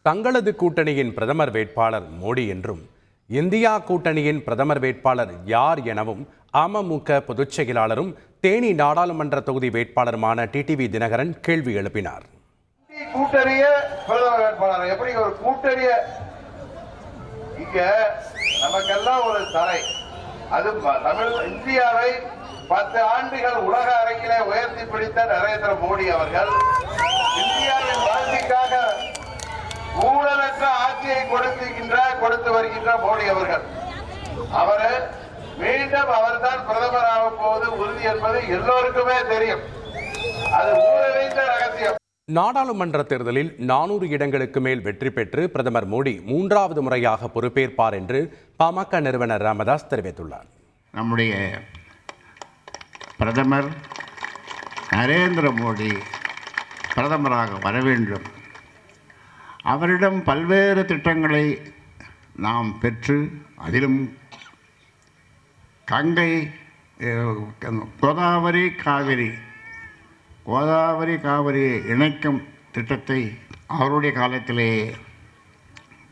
தங்களது கூட்டணியின் பிரதமர் வேட்பாளர் மோடி என்றும் இந்தியா கூட்டணியின் பிரதமர் வேட்பாளர் யார் எனவும் அமமுக பொதுச் செயலாளரும் தேனி நாடாளுமன்ற தொகுதி வேட்பாளருமான டிடிவி தினகரன் கேள்வி எழுப்பினார். கூட்டணிய பிரதமர் வேட்பாளர் எப்படி ஒரு கூட்டணிய இங்க நமக்கெல்லாம் ஒரு தலை, அது தமிழ் இந்தியாவை 10 ஆண்டுகள் உலக அரங்கிலே உயர்த்தி பிடித்த நரேந்திர மோடி அவர்கள் இந்தியாவின் வளர்ச்சிக்காக ஊழலற்ற ஆட்சியை கொடுத்து வருகின்ற மோடி அவர்கள் மீண்டும் அவர்தான் பிரதமராக போவது உறுதி என்பது எல்லோருக்குமே தெரியும். அது ஊழலிந்த ரகசியம். நாடாளுமன்ற தேர்தலில் 400 இடங்களுக்கு மேல் வெற்றி பெற்று பிரதமர் மோடி 3வது முறையாக பொறுப்பேற்பார் என்று பாமக நிறுவனர் ராமதாஸ் தெரிவித்துள்ளார். நம்முடைய பிரதமர் நரேந்திர மோடி பிரதமராக வர வேண்டும். அவரிடம் பல்வேறு திட்டங்களை நாம் பெற்று, அதிலும் கங்கை கோதாவரி காவிரி இணைக்கும் திட்டத்தை அவருடைய காலத்திலே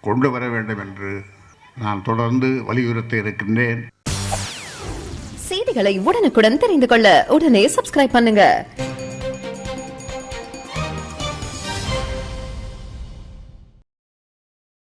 கொண்டு வர வேண்டும் என்று நான் தொடர்ந்து வலியுறுத்தி இருக்கின்றேன். செய்திகளை உடனுக்குடன் தெரிந்து கொள்ள உடனே சப்ஸ்கிரைப் பண்ணுங்க.